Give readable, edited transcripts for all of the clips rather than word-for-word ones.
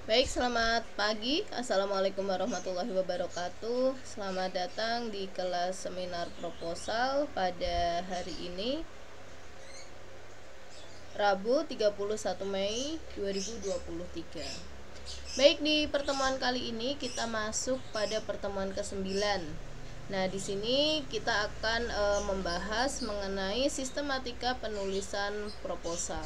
Baik, selamat pagi. Assalamualaikum warahmatullahi wabarakatuh. Selamat datang di kelas seminar proposal pada hari ini, Rabu 31 Mei 2023. Baik, di pertemuan kali ini kita masuk pada pertemuan ke-9. Nah, di sini kita akan membahas mengenai sistematika penulisan proposal.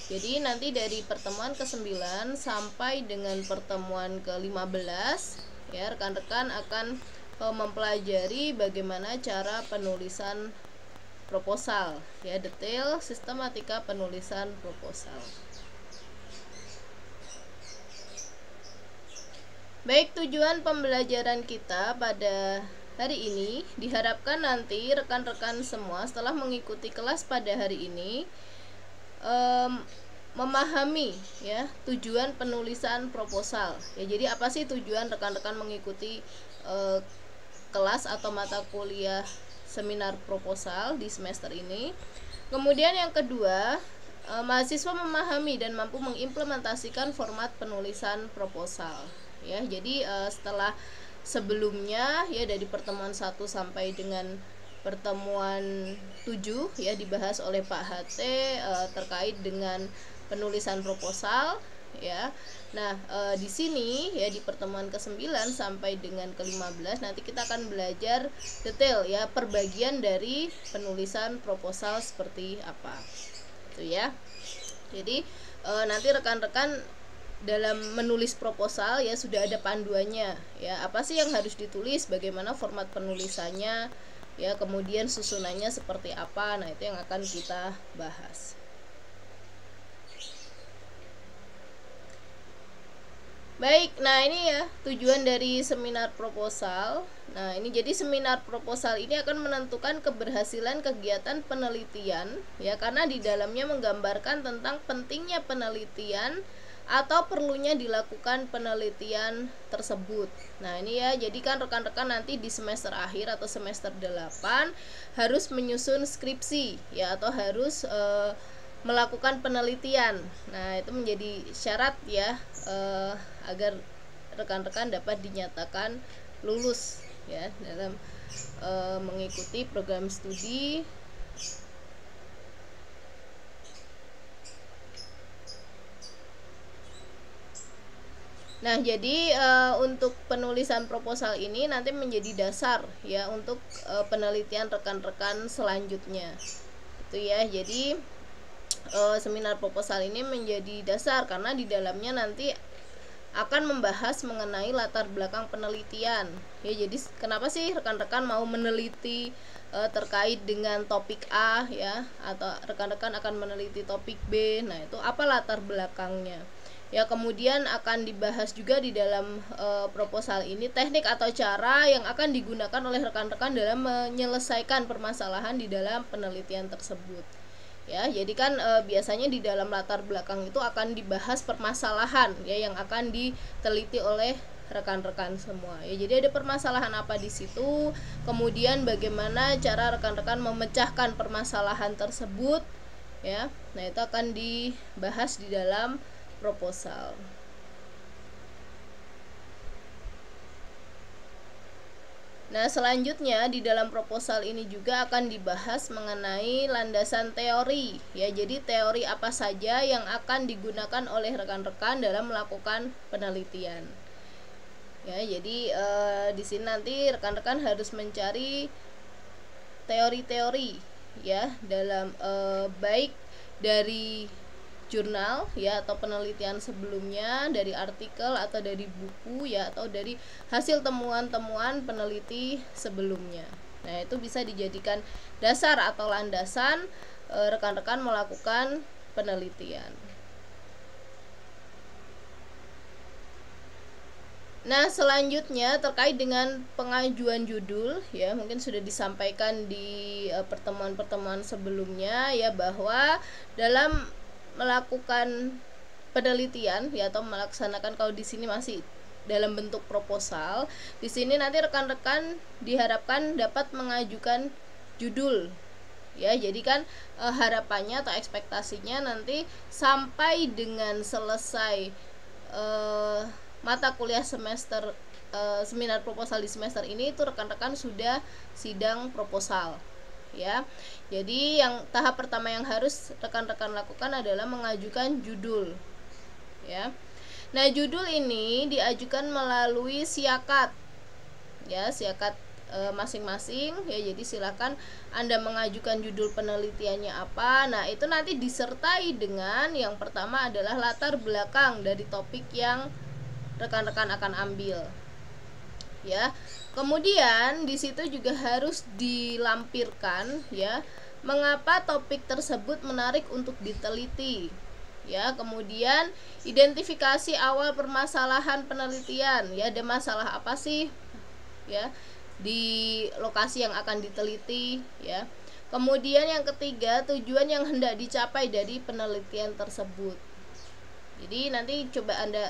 Jadi nanti dari pertemuan ke-9 sampai dengan pertemuan ke-15 ya, rekan-rekan akan mempelajari bagaimana cara penulisan proposal ya, detail sistematika penulisan proposal. Baik, tujuan pembelajaran kita pada hari ini diharapkan nanti rekan-rekan semua setelah mengikuti kelas pada hari ini memahami ya tujuan penulisan proposal ya. Jadi apa sih tujuan rekan-rekan mengikuti kelas atau mata kuliah seminar proposal di semester ini. Kemudian yang kedua, mahasiswa memahami dan mampu mengimplementasikan format penulisan proposal ya. Jadi setelah sebelumnya ya, dari pertemuan 1 sampai dengan pertemuan 7 ya, dibahas oleh Pak HT terkait dengan penulisan proposal ya. Nah, di sini ya, di pertemuan ke-9 sampai dengan ke-15 nanti kita akan belajar detail ya perbagian dari penulisan proposal seperti apa. Itu ya. Jadi nanti rekan-rekan dalam menulis proposal ya sudah ada panduannya ya, apa sih yang harus ditulis, bagaimana format penulisannya ya, kemudian susunannya seperti apa. Nah, itu yang akan kita bahas. Baik, nah ini ya tujuan dari seminar proposal. Nah, ini jadi seminar proposal ini akan menentukan keberhasilan kegiatan penelitian ya, karena di dalamnya menggambarkan tentang pentingnya penelitian atau perlunya dilakukan penelitian tersebut. Nah, ini ya, jadi kan rekan-rekan nanti di semester akhir atau semester 8 harus menyusun skripsi ya, atau harus melakukan penelitian. Nah, itu menjadi syarat ya agar rekan-rekan dapat dinyatakan lulus ya dalam mengikuti program studi. Nah, jadi untuk penulisan proposal ini nanti menjadi dasar ya untuk penelitian rekan-rekan selanjutnya. Itu ya. Jadi seminar proposal ini menjadi dasar karena di dalamnya nanti akan membahas mengenai latar belakang penelitian. Ya, jadi kenapa sih rekan-rekan mau meneliti terkait dengan topik A ya, atau rekan-rekan akan meneliti topik B. Nah, itu apa latar belakangnya? Ya, kemudian akan dibahas juga di dalam proposal ini teknik atau cara yang akan digunakan oleh rekan-rekan dalam menyelesaikan permasalahan di dalam penelitian tersebut. Ya, jadi kan biasanya di dalam latar belakang itu akan dibahas permasalahan ya yang akan diteliti oleh rekan-rekan semua. Ya, jadi ada permasalahan apa di situ, kemudian bagaimana cara rekan-rekan memecahkan permasalahan tersebut ya. Nah, itu akan dibahas di dalam proposal. Nah, selanjutnya di dalam proposal ini juga akan dibahas mengenai landasan teori ya. Jadi teori apa saja yang akan digunakan oleh rekan-rekan dalam melakukan penelitian. Ya, jadi di sini nanti rekan-rekan harus mencari teori-teori ya dalam baik dari jurnal ya atau penelitian sebelumnya, dari artikel atau dari buku ya, atau dari hasil temuan-temuan peneliti sebelumnya. Nah, itu bisa dijadikan dasar atau landasan rekan-rekan melakukan penelitian. Nah, selanjutnya terkait dengan pengajuan judul ya, mungkin sudah disampaikan di pertemuan-pertemuan sebelumnya ya, bahwa dalam melakukan penelitian ya atau melaksanakan, kalau di sini masih dalam bentuk proposal, di sini nanti rekan-rekan diharapkan dapat mengajukan judul ya. Jadi kan harapannya atau ekspektasinya nanti sampai dengan selesai mata kuliah semester seminar proposal di semester ini itu rekan-rekan sudah sidang proposal ya. Jadi yang tahap pertama yang harus rekan-rekan lakukan adalah mengajukan judul ya. Nah, judul ini diajukan melalui siakat ya, siakat masing-masing ya. Jadi silakan Anda mengajukan judul penelitiannya apa. Nah, itu nanti disertai dengan yang pertama adalah latar belakang dari topik yang rekan-rekan akan ambil ya. Kemudian di situ juga harus dilampirkan ya, mengapa topik tersebut menarik untuk diteliti ya. Kemudian identifikasi awal permasalahan penelitian ya, ada masalah apa sih ya di lokasi yang akan diteliti ya. Kemudian yang ketiga, tujuan yang hendak dicapai dari penelitian tersebut. Jadi nanti coba Anda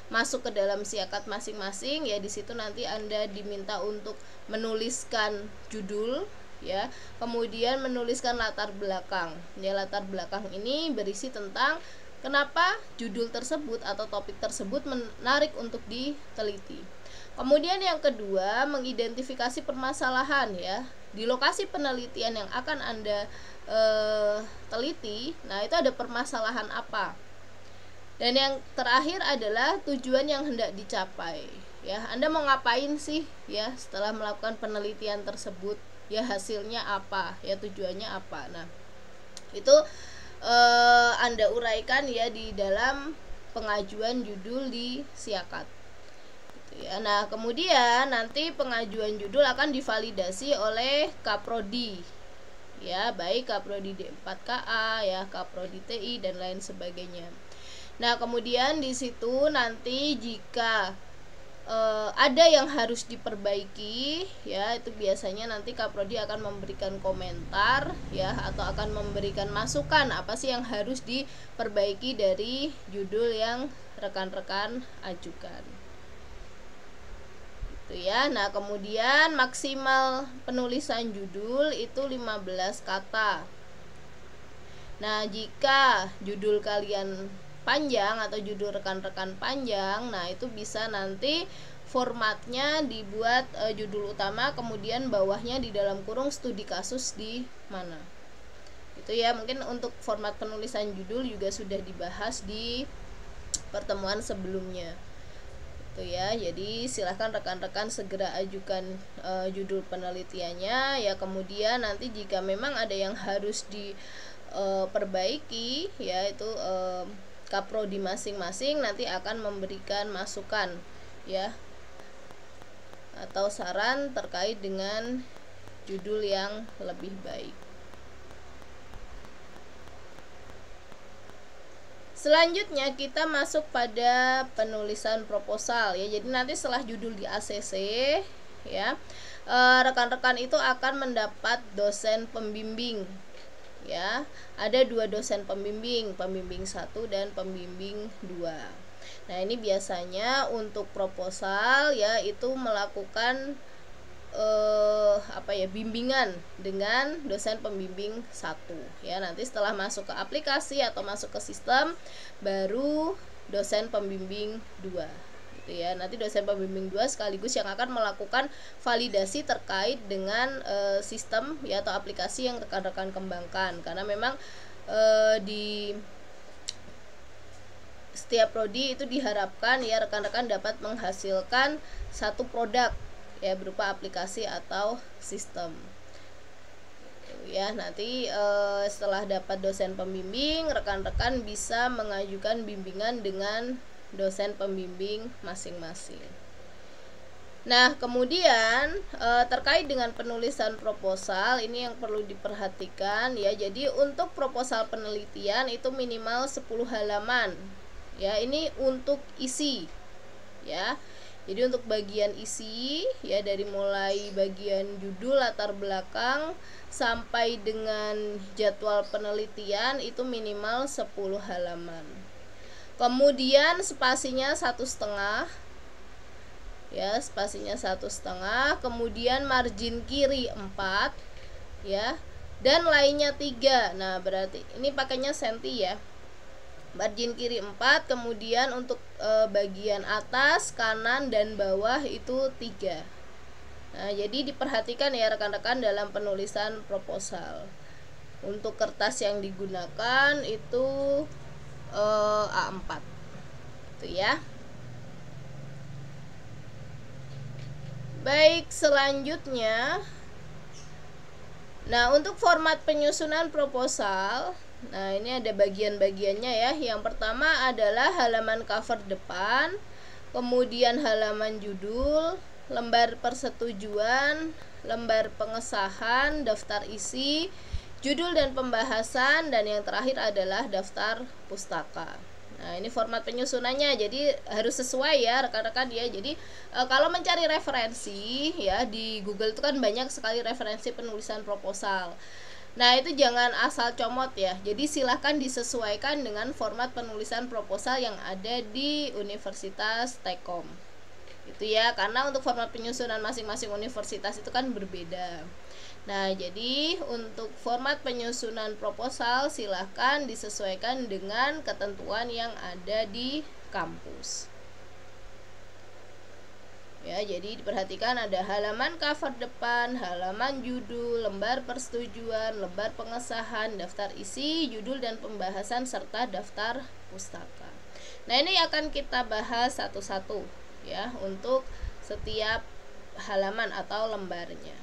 masuk ke dalam siakat masing-masing ya. Di situ nanti Anda diminta untuk menuliskan judul ya, kemudian menuliskan latar belakang ya. Latar belakang ini berisi tentang kenapa judul tersebut atau topik tersebut menarik untuk diteliti. Kemudian yang kedua, mengidentifikasi permasalahan ya di lokasi penelitian yang akan Anda teliti. Nah, itu ada permasalahan apa. Dan yang terakhir adalah tujuan yang hendak dicapai ya. Anda mau ngapain sih ya setelah melakukan penelitian tersebut ya, hasilnya apa ya, tujuannya apa. Nah, itu Anda uraikan ya di dalam pengajuan judul di siakat gitu ya. Nah, kemudian nanti pengajuan judul akan divalidasi oleh Kaprodi ya, baik Kaprodi D4KA ya, Kaprodi TI dan lain sebagainya. Nah, kemudian di situ nanti jika ada yang harus diperbaiki ya, itu biasanya nanti Kaprodi akan memberikan komentar ya, atau akan memberikan masukan apa sih yang harus diperbaiki dari judul yang rekan-rekan ajukan gitu ya. Nah, kemudian maksimal penulisan judul itu 15 kata. Nah, jika judul kalian panjang atau judul rekan-rekan panjang, nah itu bisa nanti formatnya dibuat judul utama, kemudian bawahnya di dalam kurung studi kasus di mana. Itu ya, mungkin untuk format penulisan judul juga sudah dibahas di pertemuan sebelumnya. Itu ya. Jadi silahkan rekan-rekan segera ajukan judul penelitiannya ya. Kemudian nanti jika memang ada yang harus diperbaiki ya, itu Kaprodi masing-masing nanti akan memberikan masukan ya atau saran terkait dengan judul yang lebih baik. Selanjutnya kita masuk pada penulisan proposal ya. Jadi nanti setelah judul di ACC ya, rekan-rekan itu akan mendapat dosen pembimbing ya. Ada 2 dosen pembimbing, pembimbing 1 dan pembimbing 2. Nah, ini biasanya untuk proposal ya itu melakukan bimbingan dengan dosen pembimbing 1 ya. Nanti setelah masuk ke aplikasi atau masuk ke sistem baru dosen pembimbing 2 gitu ya. Nanti dosen pembimbing 2 sekaligus yang akan melakukan validasi terkait dengan sistem ya atau aplikasi yang rekan-rekan kembangkan, karena memang di setiap prodi itu diharapkan ya rekan-rekan dapat menghasilkan satu produk ya berupa aplikasi atau sistem ya. Nanti setelah dapat dosen pembimbing, rekan-rekan bisa mengajukan bimbingan dengan dosen pembimbing masing-masing. Nah, kemudian terkait dengan penulisan proposal ini yang perlu diperhatikan ya. Jadi untuk proposal penelitian itu minimal 10 halaman ya. Ini untuk isi ya. Jadi untuk bagian isi ya, dari mulai bagian judul, latar belakang sampai dengan jadwal penelitian itu minimal 10 halaman. Kemudian spasinya 1,5 ya, spasinya 1,5. Kemudian margin kiri 4 ya, dan lainnya 3. Nah, berarti ini pakainya senti ya. margin kiri 4, kemudian untuk bagian atas, kanan, dan bawah itu 3. Nah, jadi diperhatikan ya rekan-rekan dalam penulisan proposal. Untuk kertas yang digunakan itu A4. Itu ya. Baik, selanjutnya. Nah, untuk format penyusunan proposal, nah ini ada bagian-bagiannya ya. Yang pertama adalah halaman cover depan, kemudian halaman judul, lembar persetujuan, lembar pengesahan, daftar isi, judul dan pembahasan, dan yang terakhir adalah daftar pustaka. Nah, ini format penyusunannya, jadi harus sesuai ya rekan-rekan ya. Jadi kalau mencari referensi ya di Google itu kan banyak sekali referensi penulisan proposal. Nah, itu jangan asal comot ya. Jadi silahkan disesuaikan dengan format penulisan proposal yang ada di Universitas Tekkom. Itu ya, karena untuk format penyusunan masing-masing universitas itu kan berbeda. Nah, jadi untuk format penyusunan proposal silahkan disesuaikan dengan ketentuan yang ada di kampus. Ya, jadi diperhatikan ada halaman cover depan, halaman judul, lembar persetujuan, lembar pengesahan, daftar isi, judul dan pembahasan, serta daftar pustaka. Nah, ini akan kita bahas satu-satu ya untuk setiap halaman atau lembarnya.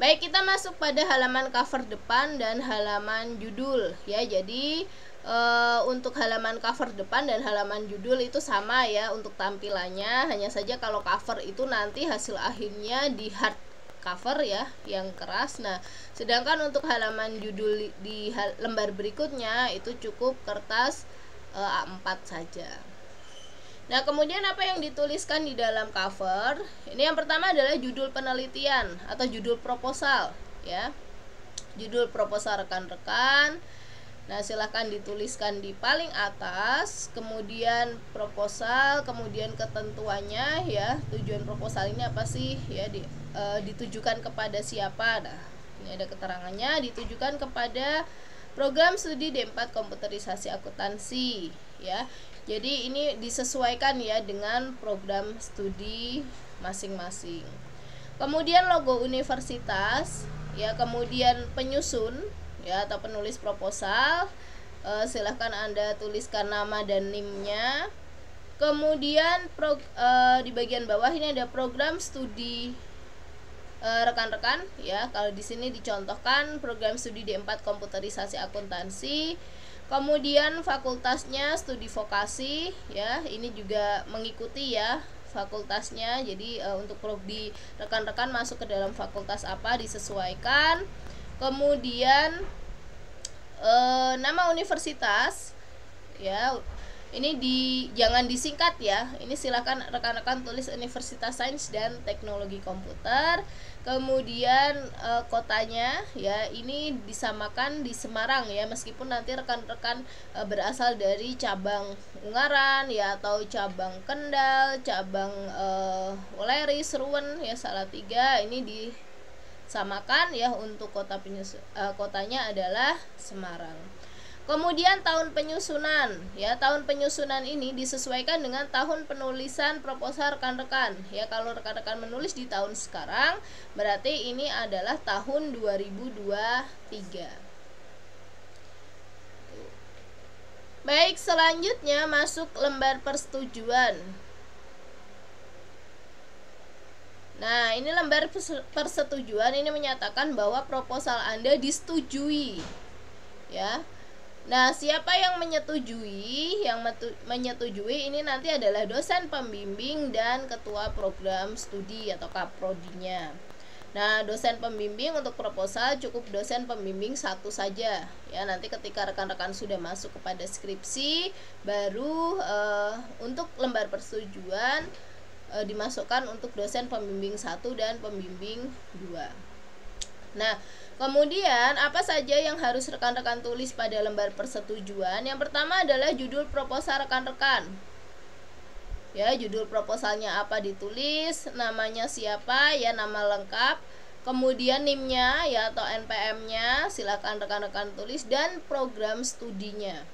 Baik, kita masuk pada halaman cover depan dan halaman judul ya. Jadi untuk halaman cover depan dan halaman judul itu sama ya untuk tampilannya. Hanya saja kalau cover itu nanti hasil akhirnya di hard cover ya, yang keras. Nah, sedangkan untuk halaman judul di lembar berikutnya itu cukup kertas A4 saja. Nah, kemudian apa yang dituliskan di dalam cover? Ini yang pertama adalah judul penelitian atau judul proposal ya. Judul proposal rekan-rekan. Nah, silahkan dituliskan di paling atas, kemudian proposal, kemudian ketentuannya ya. Tujuan proposal ini apa sih ya, ditujukan kepada siapa? Nah, ini ada keterangannya, ditujukan kepada program studi D4 komputerisasi akuntansi ya. Jadi ini disesuaikan ya dengan program studi masing-masing. Kemudian logo universitas ya, kemudian penyusun ya atau penulis proposal, silahkan Anda tuliskan nama dan NIM-nya. Kemudian di bagian bawah ini ada program studi rekan-rekan ya. Kalau di sini dicontohkan program studi D4 komputerisasi akuntansi. Kemudian fakultasnya studi vokasi ya, ini juga mengikuti ya fakultasnya. Jadi untuk prodi rekan-rekan masuk ke dalam fakultas apa disesuaikan. Kemudian nama universitas ya, ini jangan disingkat ya. Ini silakan rekan-rekan tulis Universitas Sains dan Teknologi Komputer. Kemudian kotanya ya, ini disamakan di Semarang ya, meskipun nanti rekan-rekan berasal dari cabang Ungaran ya, atau cabang Kendal, cabang Weleri, Seruen ya, Salatiga, ini disamakan ya. Untuk kotanya adalah Semarang. Kemudian tahun penyusunan ya, tahun penyusunan ini disesuaikan dengan tahun penulisan proposal rekan-rekan ya. Kalau rekan-rekan menulis di tahun sekarang, berarti ini adalah tahun 2023. Baik, selanjutnya masuk lembar persetujuan. Nah, ini lembar persetujuan ini menyatakan bahwa proposal Anda disetujui ya. Nah, siapa yang menyetujui? Yang menyetujui ini nanti adalah dosen pembimbing dan ketua program studi atau kaprodinya. Nah, dosen pembimbing untuk proposal cukup dosen pembimbing satu saja ya. Nanti ketika rekan-rekan sudah masuk kepada skripsi, baru untuk lembar persetujuan dimasukkan untuk dosen pembimbing 1 dan pembimbing 2. Nah, kemudian apa saja yang harus rekan-rekan tulis pada lembar persetujuan? Yang pertama adalah judul proposal rekan-rekan. Ya, judul proposalnya apa ditulis, namanya siapa ya, nama lengkap. Kemudian NIM-nya ya atau NPM-nya silakan rekan-rekan tulis, dan program studinya.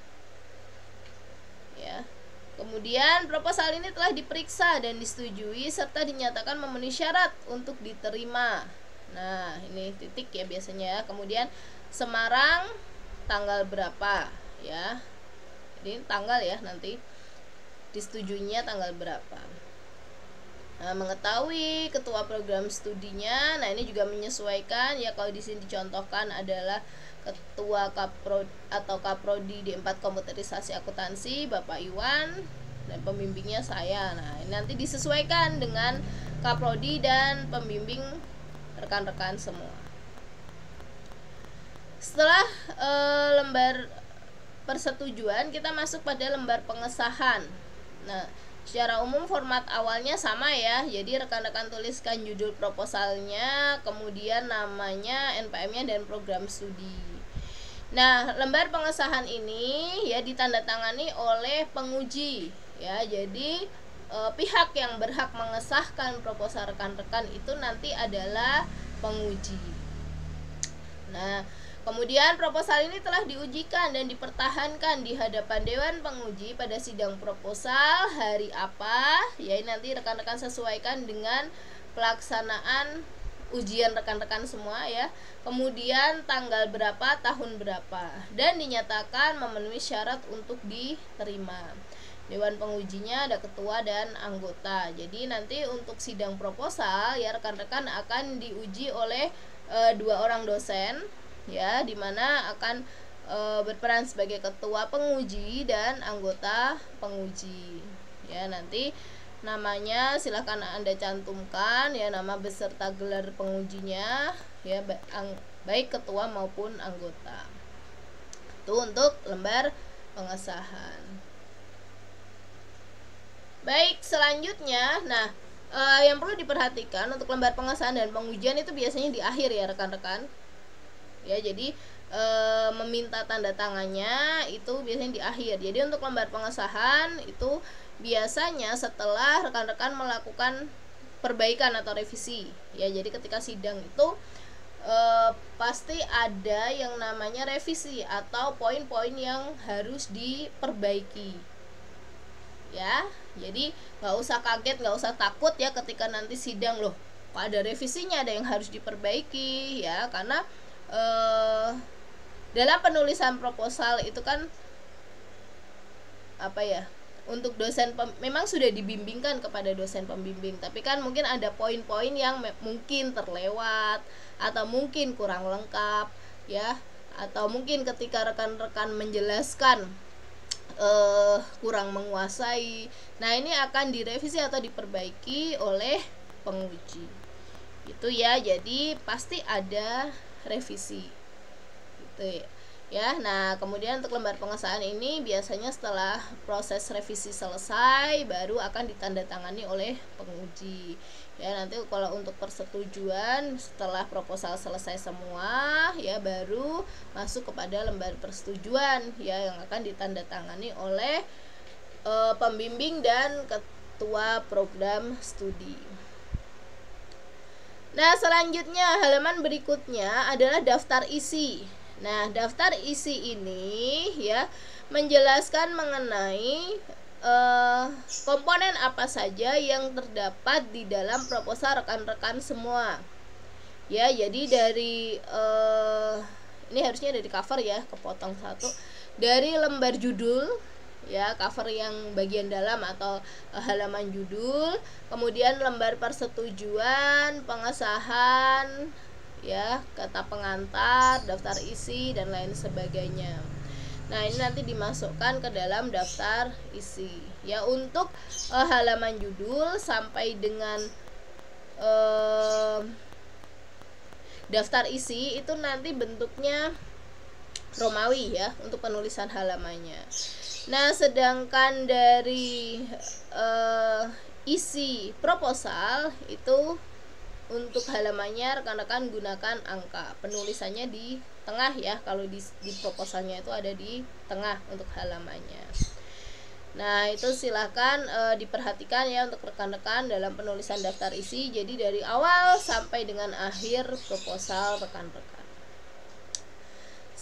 Kemudian proposal ini telah diperiksa dan disetujui serta dinyatakan memenuhi syarat untuk diterima. Nah, ini titik ya biasanya ya. Kemudian Semarang tanggal berapa ya. Ini tanggal ya, nanti disetujuinya tanggal berapa. Nah, mengetahui ketua program studinya. Nah, ini juga menyesuaikan ya, kalau di sini dicontohkan adalah ketua kaprodi di 4 komputerisasi akuntansi Bapak Iwan dan pembimbingnya saya. Nah, ini nanti disesuaikan dengan kaprodi dan pembimbing rekan-rekan semua. Setelah lembar persetujuan, kita masuk pada lembar pengesahan. Nah, secara umum format awalnya sama ya. Jadi rekan-rekan tuliskan judul proposalnya, kemudian namanya, NPM-nya, dan program studi. Nah, lembar pengesahan ini ya ditandatangani oleh penguji ya. Jadi pihak yang berhak mengesahkan proposal rekan-rekan itu nanti adalah penguji. Nah, kemudian proposal ini telah diujikan dan dipertahankan di hadapan Dewan Penguji pada sidang proposal hari apa? Ya, ini nanti rekan-rekan sesuaikan dengan pelaksanaan ujian rekan-rekan semua ya. Kemudian tanggal berapa, tahun berapa, dan dinyatakan memenuhi syarat untuk diterima. Dewan pengujinya ada ketua dan anggota. Jadi nanti untuk sidang proposal ya, rekan-rekan akan diuji oleh 2 orang dosen ya, dimana akan berperan sebagai ketua penguji dan anggota penguji ya. Nanti namanya silahkan Anda cantumkan ya, nama beserta gelar pengujinya ya, baik ketua maupun anggota. Itu untuk lembar pengesahan. Baik, selanjutnya, nah yang perlu diperhatikan untuk lembar pengesahan dan pengujian itu biasanya di akhir ya rekan-rekan. Ya, jadi meminta tanda tangannya itu biasanya di akhir. Jadi untuk lembar pengesahan itu biasanya setelah rekan-rekan melakukan perbaikan atau revisi ya. Jadi ketika sidang itu pasti ada yang namanya revisi atau poin-poin yang harus diperbaiki ya. Jadi nggak usah kaget, nggak usah takut ya ketika nanti sidang, loh kok ada revisinya, ada yang harus diperbaiki ya. Karena dalam penulisan proposal itu kan apa ya, untuk dosen memang sudah dibimbingkan kepada dosen pembimbing, tapi kan mungkin ada poin-poin yang mungkin terlewat atau mungkin kurang lengkap ya, atau mungkin ketika rekan-rekan menjelaskan kurang menguasai. Nah, ini akan direvisi atau diperbaiki oleh penguji itu ya. Jadi pasti ada revisi gitu ya. Nah, kemudian untuk lembar pengesahan ini biasanya setelah proses revisi selesai baru akan ditandatangani oleh penguji ya. Nanti kalau untuk persetujuan setelah proposal selesai semua ya, baru masuk kepada lembar persetujuan ya, yang akan ditandatangani oleh pembimbing dan ketua program studi. Nah, selanjutnya halaman berikutnya adalah daftar isi. Nah, daftar isi ini ya menjelaskan mengenai komponen apa saja yang terdapat di dalam proposal rekan-rekan semua. Ya, jadi dari ini harusnya dari cover ya, kepotong satu. Dari lembar judul ya, cover yang bagian dalam atau halaman judul, kemudian lembar persetujuan, pengesahan ya, kata pengantar, daftar isi dan lain sebagainya. Nah, ini nanti dimasukkan ke dalam daftar isi ya. Untuk halaman judul sampai dengan daftar isi itu nanti bentuknya Romawi ya untuk penulisan halamannya. Nah, sedangkan dari isi proposal itu untuk halamannya rekan-rekan gunakan angka, penulisannya di tengah ya. Kalau di proposalnya itu ada di tengah untuk halamannya. Nah, itu silakan diperhatikan ya untuk rekan-rekan dalam penulisan daftar isi. Jadi dari awal sampai dengan akhir proposal rekan-rekan.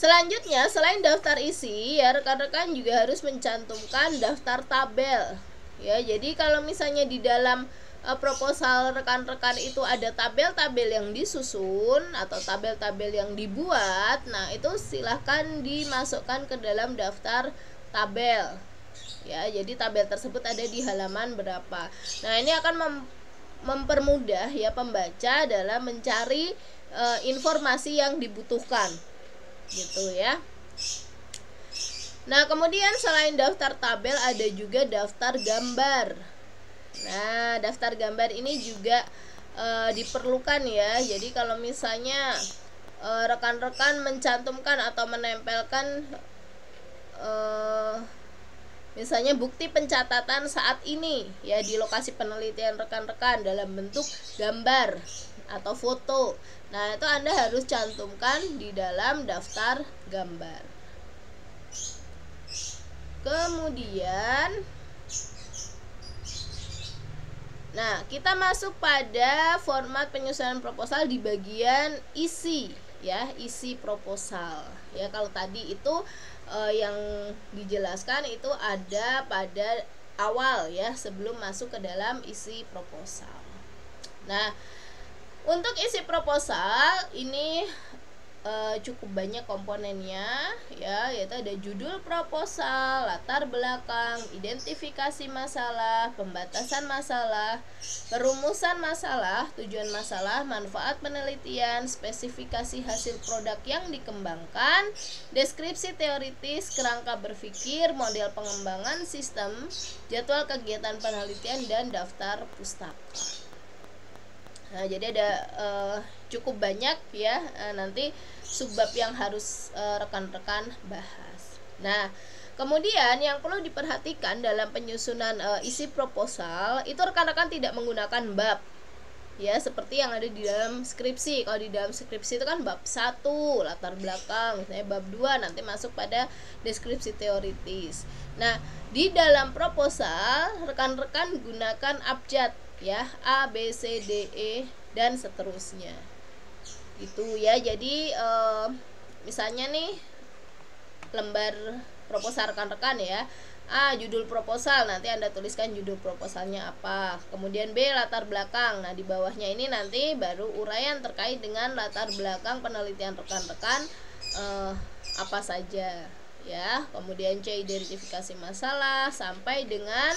Selanjutnya, selain daftar isi, ya rekan-rekan juga harus mencantumkan daftar tabel. Ya, jadi kalau misalnya di dalam proposal rekan-rekan itu ada tabel-tabel yang disusun atau tabel-tabel yang dibuat, nah itu silahkan dimasukkan ke dalam daftar tabel. Ya, jadi tabel tersebut ada di halaman berapa. Nah, ini akan mempermudah ya pembaca dalam mencari informasi yang dibutuhkan, gitu ya. Nah, kemudian selain daftar tabel ada juga daftar gambar. Nah, daftar gambar ini juga diperlukan ya. Jadi kalau misalnya rekan-rekan mencantumkan atau menempelkan misalnya bukti pencatatan saat ini ya di lokasi penelitian rekan-rekan dalam bentuk gambar atau foto. Nah, itu Anda harus cantumkan di dalam daftar gambar. Kemudian nah, kita masuk pada format penyusunan proposal di bagian isi ya, isi proposal. Ya, kalau tadi itu yang dijelaskan itu ada pada awal ya, sebelum masuk ke dalam isi proposal. Nah, untuk isi proposal ini cukup banyak komponennya ya, yaitu ada judul proposal, latar belakang, identifikasi masalah, pembatasan masalah, perumusan masalah, tujuan masalah, manfaat penelitian, spesifikasi hasil produk yang dikembangkan, deskripsi teoritis, kerangka berpikir, model pengembangan sistem, jadwal kegiatan penelitian, dan daftar pustaka. Nah, jadi ada cukup banyak ya nanti subbab yang harus rekan-rekan bahas. Nah, kemudian yang perlu diperhatikan dalam penyusunan isi proposal itu rekan-rekan tidak menggunakan bab ya, seperti yang ada di dalam skripsi. Kalau di dalam skripsi itu kan bab 1 latar belakang, misalnya bab 2 nanti masuk pada deskripsi teoritis. Nah, di dalam proposal rekan-rekan gunakan abjad ya, A, B, C, D, E, dan seterusnya gitu ya. Jadi misalnya nih lembar proposal rekan-rekan ya, A, judul proposal, nanti Anda tuliskan judul proposalnya apa. Kemudian B, latar belakang. Nah, di bawahnya ini nanti baru uraian terkait dengan latar belakang penelitian rekan-rekan apa saja ya. Kemudian C, identifikasi masalah, sampai dengan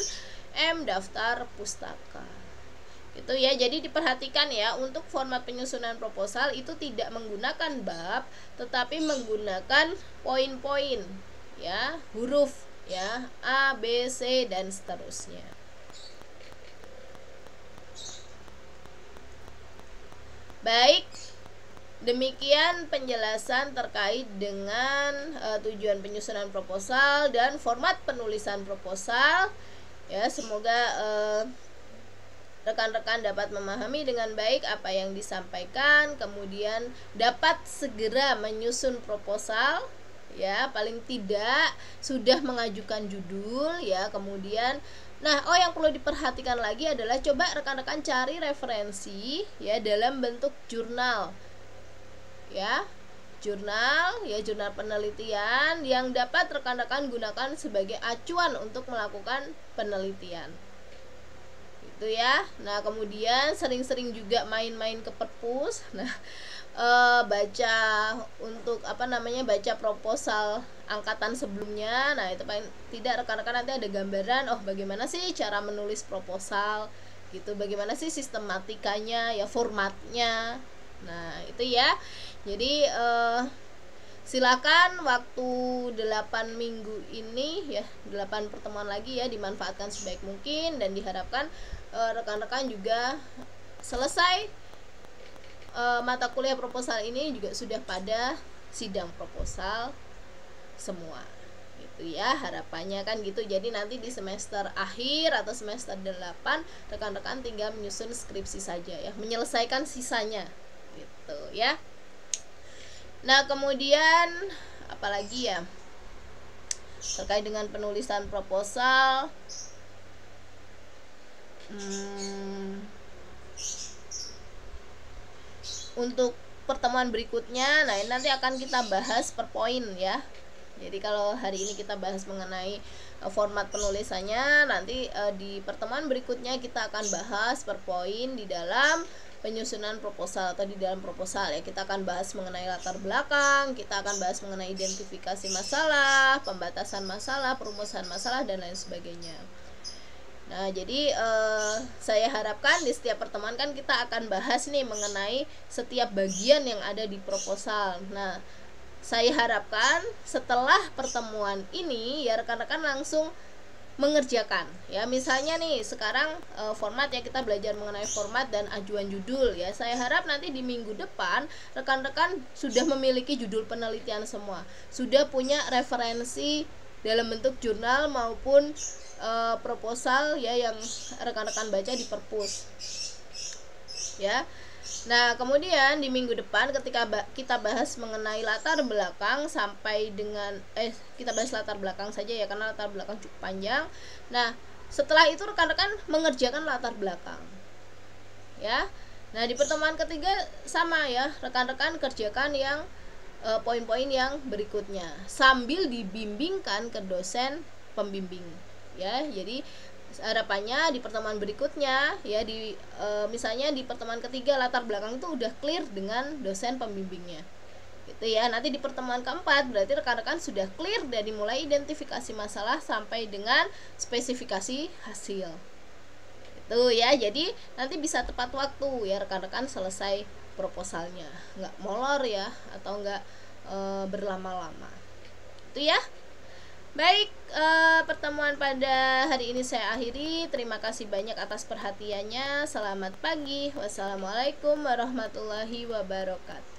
M, daftar pustaka. Itu ya. Jadi diperhatikan ya, untuk format penyusunan proposal itu tidak menggunakan bab, tetapi menggunakan poin-poin ya, huruf ya, A, B, C, dan seterusnya. Baik, demikian penjelasan terkait dengan tujuan penyusunan proposal dan format penulisan proposal ya. Semoga rekan-rekan dapat memahami dengan baik apa yang disampaikan, kemudian dapat segera menyusun proposal ya, paling tidak sudah mengajukan judul ya. Kemudian yang perlu diperhatikan lagi adalah coba rekan-rekan cari referensi ya dalam bentuk jurnal ya, jurnal penelitian yang dapat rekan-rekan gunakan sebagai acuan untuk melakukan penelitian itu ya. Nah, kemudian sering-sering juga main-main ke perpus. Nah, baca untuk baca proposal angkatan sebelumnya. Nah, itu paling tidak rekan-rekan nanti ada gambaran bagaimana sih cara menulis proposal gitu, bagaimana sih sistematikanya ya, formatnya. Nah, itu ya. Jadi silakan waktu 8 minggu ini ya, 8 pertemuan lagi ya, dimanfaatkan sebaik mungkin, dan diharapkan rekan-rekan juga selesai mata kuliah proposal ini juga sudah pada sidang proposal semua gitu ya, harapannya kan gitu. Jadi nanti di semester akhir atau semester 8 rekan-rekan tinggal menyusun skripsi saja ya, menyelesaikan sisanya gitu ya. Nah, kemudian apalagi ya terkait dengan penulisan proposal, untuk pertemuan berikutnya, nah ini nanti akan kita bahas per poin ya. Jadi kalau hari ini kita bahas mengenai format penulisannya, nanti di pertemuan berikutnya kita akan bahas per poin di dalam penyusunan proposal atau di dalam proposal ya. Kita akan bahas mengenai latar belakang, kita akan bahas mengenai identifikasi masalah, pembatasan masalah, perumusan masalah, dan lain sebagainya. Nah, jadi saya harapkan di setiap pertemuan kan kita akan bahas nih mengenai setiap bagian yang ada di proposal. Nah, saya harapkan setelah pertemuan ini ya rekan-rekan langsung mengerjakan ya. Misalnya nih sekarang format ya, kita belajar mengenai format dan ajuan judul ya. Saya harap nanti di minggu depan rekan-rekan sudah memiliki judul penelitian semua, sudah punya referensi dalam bentuk jurnal maupun proposal ya yang rekan-rekan baca di perpus ya. Nah, kemudian di minggu depan ketika kita bahas mengenai latar belakang sampai dengan kita bahas latar belakang saja ya, karena latar belakang cukup panjang. Nah, setelah itu rekan-rekan mengerjakan latar belakang ya. Nah, di pertemuan ketiga sama ya, rekan-rekan kerjakan yang poin-poin yang berikutnya sambil dibimbingkan ke dosen pembimbing ya. Jadi harapannya di pertemuan berikutnya ya, di misalnya di pertemuan ketiga latar belakang itu udah clear dengan dosen pembimbingnya gitu ya. Nanti di pertemuan keempat berarti rekan-rekan sudah clear dari mulai identifikasi masalah sampai dengan spesifikasi hasil itu ya. Jadi nanti bisa tepat waktu ya rekan-rekan selesai proposalnya, nggak molor ya, atau nggak berlama-lama itu ya. Baik, pertemuan pada hari ini saya akhiri. Terima kasih banyak atas perhatiannya. Selamat pagi. Wassalamualaikum warahmatullahi wabarakatuh.